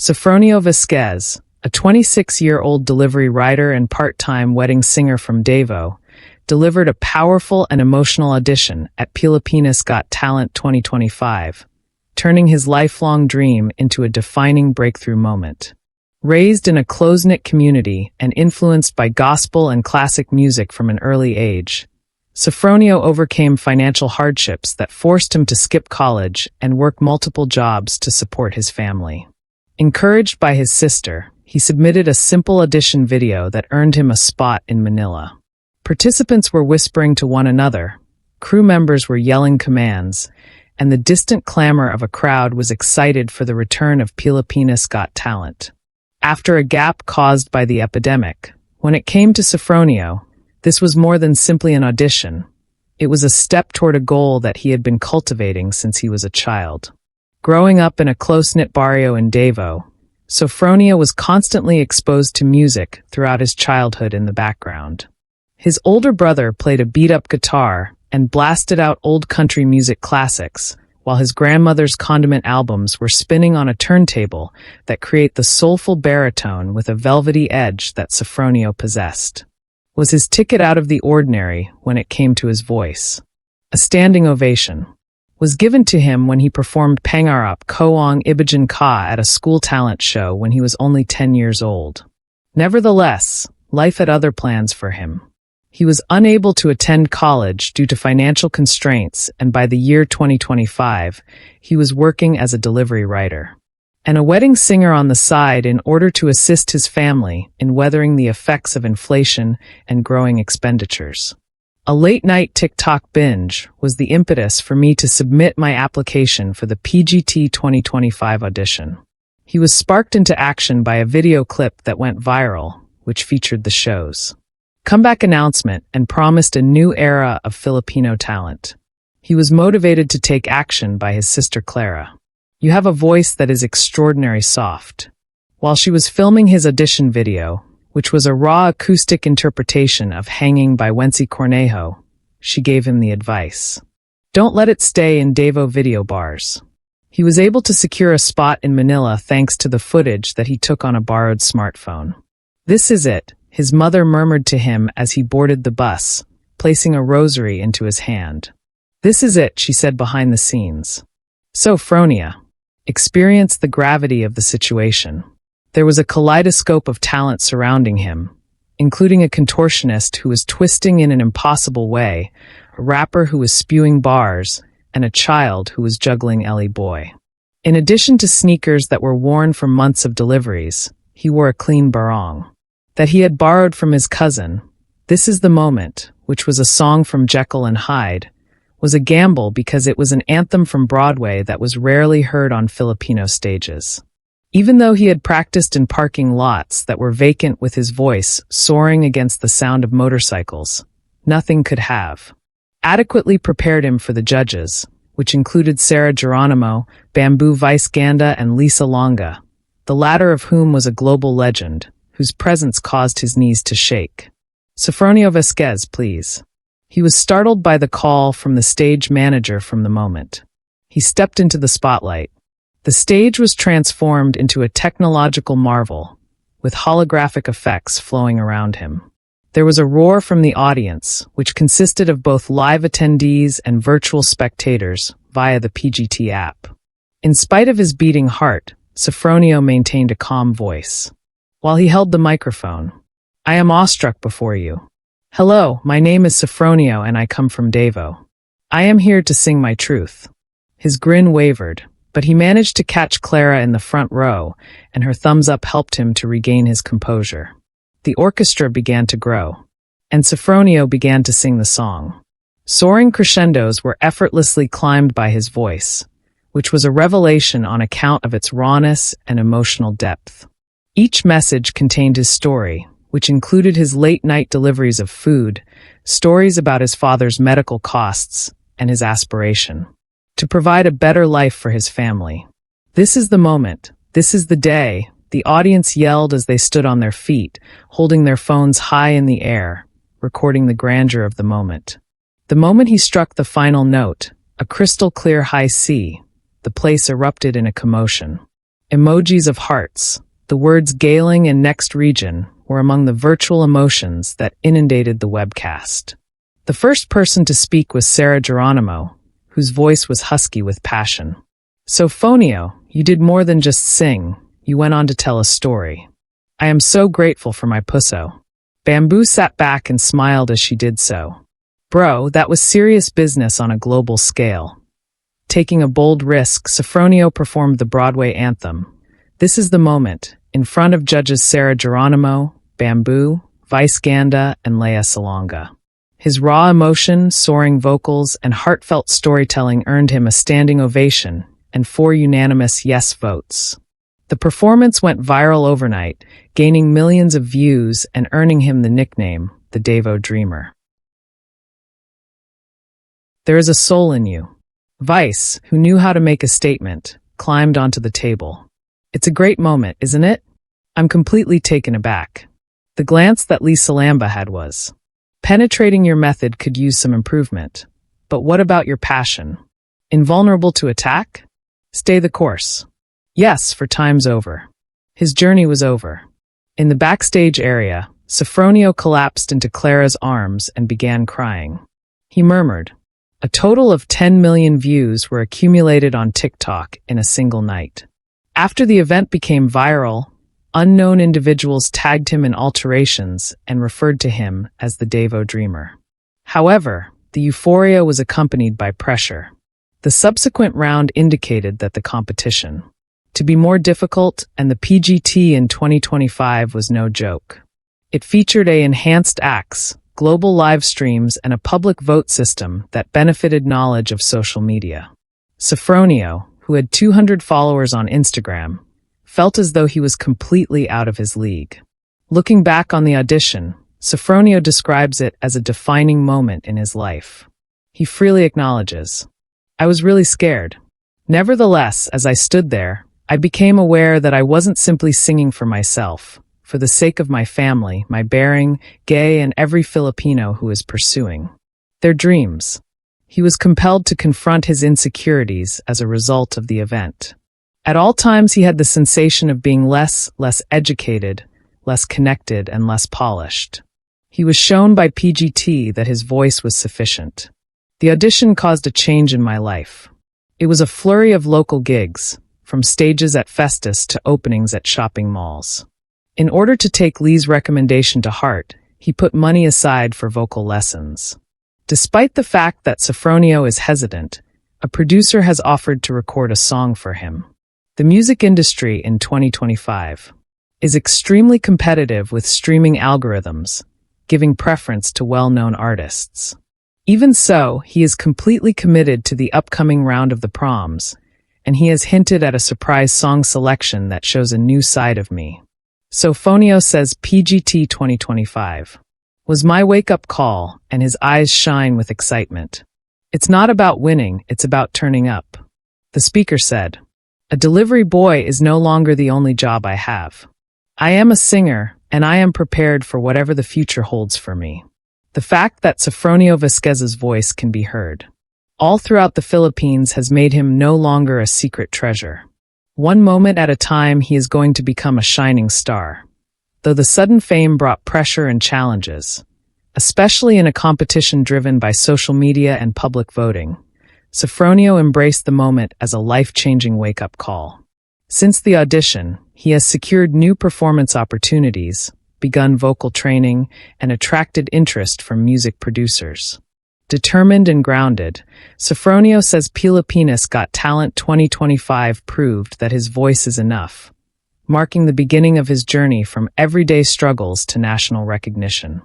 Sofronio Vasquez, a 26-year-old delivery rider and part-time wedding singer from Davao, delivered a powerful and emotional audition at Pilipinas Got Talent 2025, turning his lifelong dream into a defining breakthrough moment. Raised in a close-knit community and influenced by gospel and classic music from an early age, Sofronio overcame financial hardships that forced him to skip college and work multiple jobs to support his family. Encouraged by his sister, he submitted a simple audition video that earned him a spot in Manila. Participants were whispering to one another, crew members were yelling commands, and the distant clamor of a crowd was excited for the return of Pilipinas Got Talent. After a gap caused by the epidemic, when it came to Sofronio, this was more than simply an audition. It was a step toward a goal that he had been cultivating since he was a child. Growing up in a close-knit barrio in Davao, Sofronio was constantly exposed to music throughout his childhood in the background. His older brother played a beat-up guitar and blasted out old country music classics, while his grandmother's condiment albums were spinning on a turntable that create the soulful baritone with a velvety edge that Sofronio possessed. Was his ticket out of the ordinary when it came to his voice. A standing ovation was given to him when he performed Pangarap Koang Ibajan Ka at a school talent show when he was only 10 years old. Nevertheless, life had other plans for him. He was unable to attend college due to financial constraints, and by the year 2025, he was working as a delivery rider and a wedding singer on the side in order to assist his family in weathering the effects of inflation and growing expenditures. A late-night TikTok binge was the impetus for me to submit my application for the PGT 2025 audition. He was sparked into action by a video clip that went viral, which featured the show's comeback announcement and promised a new era of Filipino talent. He was motivated to take action by his sister Clara. "You have a voice that is extraordinary soft." While she was filming his audition video, which was a raw acoustic interpretation of Hanging by Wency Cornejo, she gave him the advice. Don't let it stay in Davao video bars. He was able to secure a spot in Manila thanks to the footage that he took on a borrowed smartphone. "This is it," his mother murmured to him as he boarded the bus, placing a rosary into his hand. "This is it," she said behind the scenes. Sofronio experienced the gravity of the situation. There was a kaleidoscope of talent surrounding him, including a contortionist who was twisting in an impossible way, a rapper who was spewing bars, and a child who was juggling Ellie Boy. In addition to sneakers that were worn from months of deliveries, he wore a clean barong that he had borrowed from his cousin. This Is the Moment, which was a song from Jekyll and Hyde, was a gamble because it was an anthem from Broadway that was rarely heard on Filipino stages. Even though he had practiced in parking lots that were vacant with his voice soaring against the sound of motorcycles, nothing could have adequately prepared him for the judges, which included Sarah Geronimo, Bamboo Vice Ganda, and Lisa Longa, the latter of whom was a global legend, whose presence caused his knees to shake. "Sofronio Vasquez, please." He was startled by the call from the stage manager from the moment. He stepped into the spotlight. The stage was transformed into a technological marvel, with holographic effects flowing around him. There was a roar from the audience, which consisted of both live attendees and virtual spectators via the PGT app. In spite of his beating heart, Sofronio maintained a calm voice. While he held the microphone, "I am awestruck before you. Hello, my name is Sofronio and I come from Davao. I am here to sing my truth." His grin wavered, but he managed to catch Clara in the front row, and her thumbs up helped him to regain his composure. The orchestra began to grow, and Sofronio began to sing the song. Soaring crescendos were effortlessly climbed by his voice, which was a revelation on account of its rawness and emotional depth. Each message contained his story, which included his late-night deliveries of food, stories about his father's medical costs, and his aspiration to provide a better life for his family. "This is the moment. This is the day," the audience yelled as they stood on their feet, holding their phones high in the air, recording the grandeur of the moment. The moment he struck the final note, a crystal-clear high C, the place erupted in a commotion. Emojis of hearts, the words "Gailing" and "Next Region" were among the virtual emotions that inundated the webcast. The first person to speak was Sarah Geronimo, whose voice was husky with passion. "Sofronio, you did more than just sing, you went on to tell a story. I am so grateful for my pusso." Bamboo sat back and smiled as she did so. "Bro, that was serious business on a global scale." Taking a bold risk, Sofronio performed the Broadway anthem, "This Is the Moment," in front of judges Sarah Geronimo, Bamboo, Vice Ganda, and Leia Salonga. His raw emotion, soaring vocals, and heartfelt storytelling earned him a standing ovation and 4 unanimous yes votes. The performance went viral overnight, gaining millions of views and earning him the nickname, the Davao Dreamer. There is a soul in you. Vice, who knew how to make a statement, climbed onto the table. "It's a great moment, isn't it?" "I'm completely taken aback." The glance that Lisa Lamba had was, "Penetrating your method could use some improvement. But what about your passion? Invulnerable to attack? Stay the course." "Yes, for time's over." His journey was over. In the backstage area, Sofronio collapsed into Clara's arms and began crying. He murmured. A total of 10 million views were accumulated on TikTok in a single night. After the event became viral, unknown individuals tagged him in alterations and referred to him as the Davao Dreamer. However, the euphoria was accompanied by pressure. The subsequent round indicated that the competition to be more difficult, and the PGT in 2025 was no joke. It featured enhanced acts, global live streams, and a public vote system that benefited knowledge of social media. Sofronio, who had 200 followers on Instagram, felt as though he was completely out of his league. Looking back on the audition, Sofronio describes it as a defining moment in his life. He freely acknowledges, "I was really scared. Nevertheless, as I stood there, I became aware that I wasn't simply singing for myself, for the sake of my family, my bearing, gay, and every Filipino who is pursuing their dreams." He was compelled to confront his insecurities as a result of the event. At all times he had the sensation of being less educated, less connected, and less polished. He was shown by PGT that his voice was sufficient. The audition caused a change in my life. It was a flurry of local gigs, from stages at Festus to openings at shopping malls. In order to take Lee's recommendation to heart, he put money aside for vocal lessons. Despite the fact that Sofronio is hesitant, a producer has offered to record a song for him. The music industry in 2025 is extremely competitive with streaming algorithms, giving preference to well-known artists. Even so, he is completely committed to the upcoming round of the proms, and he has hinted at a surprise song selection that shows a new side of me. Sofronio says PGT 2025 was my wake-up call, and his eyes shine with excitement. "It's not about winning, it's about turning up." The speaker said, "A delivery boy is no longer the only job I have. I am a singer, and I am prepared for whatever the future holds for me." The fact that Sofronio Vasquez's voice can be heard all throughout the Philippines has made him no longer a secret treasure. One moment at a time, he is going to become a shining star. Though the sudden fame brought pressure and challenges, especially in a competition driven by social media and public voting, Sofronio embraced the moment as a life-changing wake-up call. Since the audition, he has secured new performance opportunities, begun vocal training, and attracted interest from music producers. Determined and grounded, Sofronio says Pilipinas Got Talent 2025 proved that his voice is enough, marking the beginning of his journey from everyday struggles to national recognition.